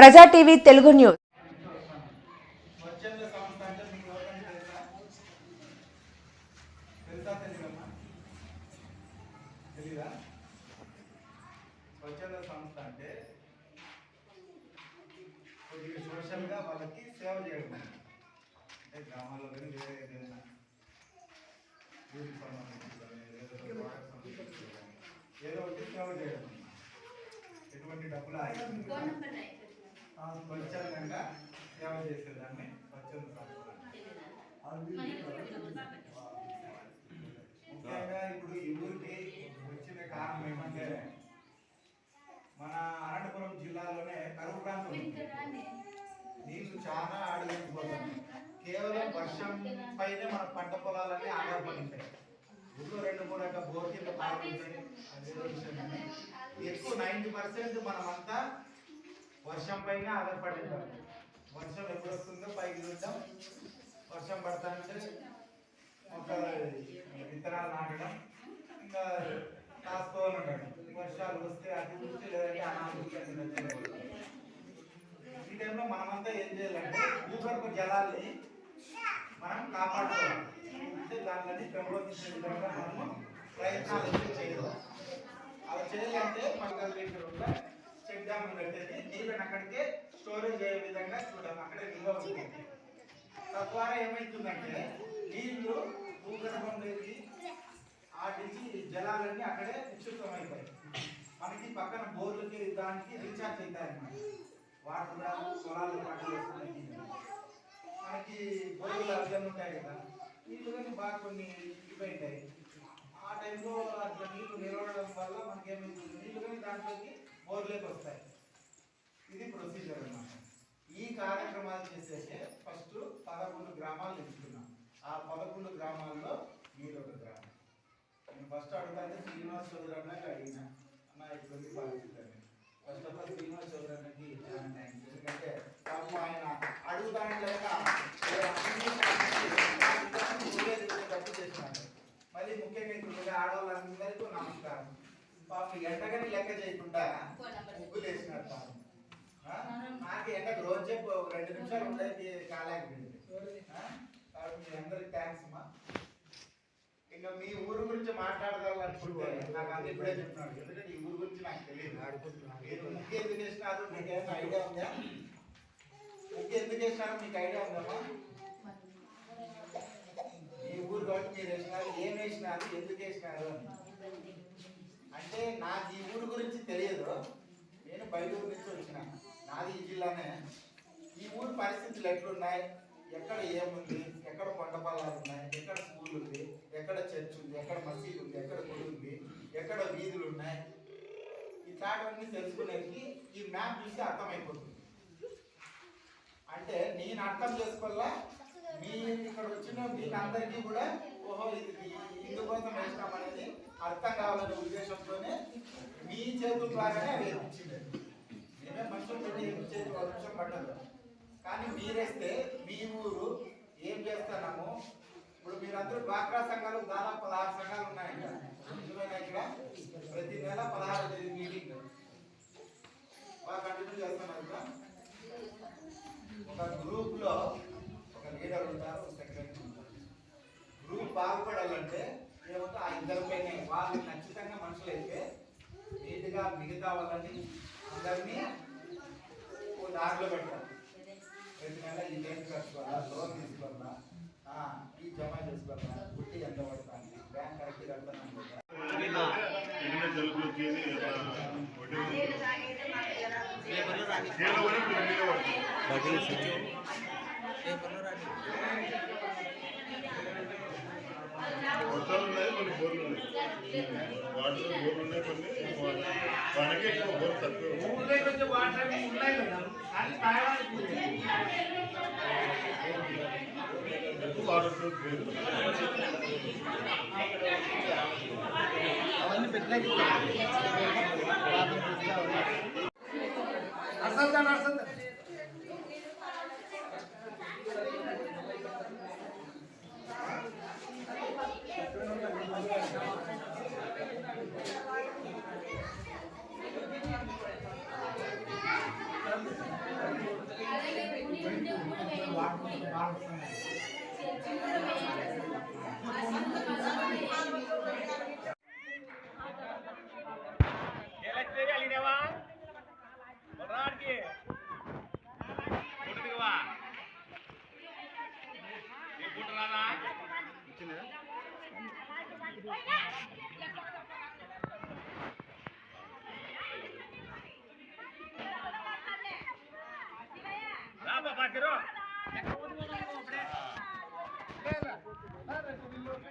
ప్రజా TV Telugu news. స్వచ్ఛంద సంస్థ అంటే కొద్దిగా సోషల్గా వాళ్ళకి సేవ చేయడం, అంటే గ్రామాల్లో కానీ వేరే ఏదైనా ఊరికి సంబంధించి ఏదో ఒకటి సేవ చేయడం, ఎటువంటి డబ్బులు స్వచ్ఛందంగా సేవ చేసేదాన్ని స్వచ్ఛంద సంస్థ. ముఖ్యంగా ఇప్పుడు ఈ ఊరికి వచ్చిన కారణం ఏమంటే మన అనంతపురం జిల్లాలోనే కరువు ప్రాంతం, నీళ్లు చాలా అడుగుపోతుంది. కేవలం వర్షం పైనే మన పంట పొలాలన్నీ ఆధారపడి ఉంటాయి. ఊళ్ళో 2-3 బోర్ కింద పారుతుంటాయి. ఎక్కువ 90% మనమంతా వర్షం పైన ఆధారపడి ఉంటాం. వర్షం ఎప్పుడు వస్తుందో పైకి చూద్దాం, వర్షం పడతానంటే ఒక విత్తనాలు నాటడం, ఇంకా కాసుకోవాలి ఉంటాడు. వర్షాలు వస్తే అతివృష్టి లేదంటే అనావృష్టి. ఈ టైంలో మనమంతా ఏం చేయాలంటే భూగర్భ జలాల్ని మనం కాపాడుకోవాలి. అంటే దానిని పెంపొందించే విధంగా మనము ప్రయత్నాలు చేయాలి. అలా చేయాలంటే 10 లీటర్ల చెక్ డ్యామ్ కట్టేది నీళ్ళని అక్కడికే స్టోరేజ్ అయ్యే విధంగా చూడాలి, అక్కడే నిల్వ ఉంటుంది. తద్వారా ఏమవుతుందంటే నీళ్లు భూగర్భంలోకి ఆటించి జలాలన్నీ అక్కడే నిక్షిప్తం అయిపోయి మనకి పక్కన బోర్లకి దానికి రీఛార్జ్ అవుతాయి అన్నమాట. వాటర్ కూడా పొలాలు పంటలు వేసుకునేది మనకి బోర్లు అవి ఉంటాయి కదా, నీళ్ళు కానీ బాగా కొన్ని ఇబ్బంది. ఆ టైంలో అట్లా నీళ్లు నిలవడం వల్ల మనకి ఏమైతుంది, నీళ్ళు కానీ దాంట్లోకి బోర్లేకి వస్తాయి. ఇది ప్రొసీజర్ అన్నమాట. ఈ కార్యక్రమాలు చేసేసి ఫస్ట్ 11 గ్రామాలు ఎంచుకున్నాం. ఆ 11 గ్రామాల్లో మీరు ఒక గ్రామం. నేను ఫస్ట్ అడుగుతాను శ్రీనివాస్ చౌదరి అన్నకి అడిగినా, అన్న ఇటువంటి బాగుంటుంది. First of all Srinivas Chowdary అన్నకి చాలా థ్యాంక్స్. ఎందుకంటే పాపం ఆయన అడుగుతాను లేక తప్పు చేసినాడు. మళ్ళీ ముఖ్యంగా ఇప్పుడు ఆడవాళ్ళందరికీ నమస్కారం. పాపం ఎండగానే లెక్క చేయకుండా ముగ్గులు వేసినారు. పాపం నాకు ఎండకు రోజే 2 నిమిషాలు ఉండేది కాలేకపోయింది. కాబట్టి మీ అందరికి థ్యాంక్స్ అమ్మా. ఇంకా మీ ఊరు గురించి మాట్లాడదాలనుకుంటే నాకు అంత ఇప్పుడే చెప్తున్నాడు, ఎందుకంటే ఈ ఊరు గురించి నాకు తెలియదు. మీరు ముఖ్య ఎందుకు వేసినారు మీకు ఏమైనా ఐడియా ఉందా? ముఖ్య ఎందుకు వేసినారో మీకు ఐడియా ఉందమ్మా? ఈ ఊరు కాబట్టి మీరు వేసినారు, ఏం వేసినారు, ఎందుకు వేసినారు అంటే నాకు ఈ ఊరు గురించి తెలియదు. నేను బయట ఊరు నుంచి వచ్చిన, నాది ఈ జిల్లానే. ఈ ఊరు పరిస్థితులు ఎట్లున్నాయి, ఎక్కడ ఏముంది, ఎక్కడ పంట పొలాలు ఉన్నాయి, ఎక్కడ స్కూల్ ఉంది, ఎక్కడ చర్చ్ ఉంది, ఎక్కడ మసీదు ఉంది, ఎక్కడ గుడి ఉంది, ఎక్కడ వీధులు ఉన్నాయి, ఇట్లాంటివన్నీ తెలుసుకునేది ఈ మ్యాప్ చూసి అర్థమైపోతుంది. అంటే నేను అర్థం చేసుకోవాలా, మీ ఇక్కడ వచ్చిన మీకు అందరికీ కూడా ఓహో ఇది ఇందుకోసం వేసినాం అనేది అర్థం కావాలనే ఉద్దేశంతోనే మీ చేతుల ద్వారానే అది ఇచ్చింది. మేమే మనుషులు పెట్టి చేతి 1 నిమిషం పడ్డదు. కానీ మీరేస్తే మీ ఊరు ఏం చేస్తున్నాము, ఇప్పుడు మీరందరూ డ్వాక్రా సంఘాలు దాదాపు 16 సంఘాలు ఉన్నాయంట. నిజమైన ఇక్కడ ప్రతి నెల 16వ తేదీ మీటింగ్ బాగా కంటిన్యూ చేస్తున్నారు. ఒక గ్రూప్ లో ఒక లీడర్ ఉంటారు, సెక్రటరీ ఉంటారు. గ్రూప్ బాగుపడాలంటే ఏమంటే ఆ ఇద్దరిపైనే వాళ్ళు ఖచ్చితంగా మనుషులు అయితే నీట్గా మిగతా వాళ్ళని అందరినీ దారిలో పెట్టాలి. ప్రతి నెల ఈ డేట్ కట్టుకోవాలా, లోన్ తీసుకోవాలా, ఈ జమ చేసుకోవాలా, గుట్టి ఎంత పడుతుంది, బ్యాంక్ కరెక్ట్ కడతాను. వర్షాలు ఉన్నాయి, కొన్ని బోర్లు ఉన్నాయి, వాటర్ బోర్లు ఉన్నాయి, కొన్ని మనకి ఎక్కువ బోర్లు తక్కువ. ఊళ్ళో కొంచెం వాటర్ ఉన్నాయి కదా, కానీ తాగడానికి వాటర్ అవన్నీ పెట్టినా అసలు అసలు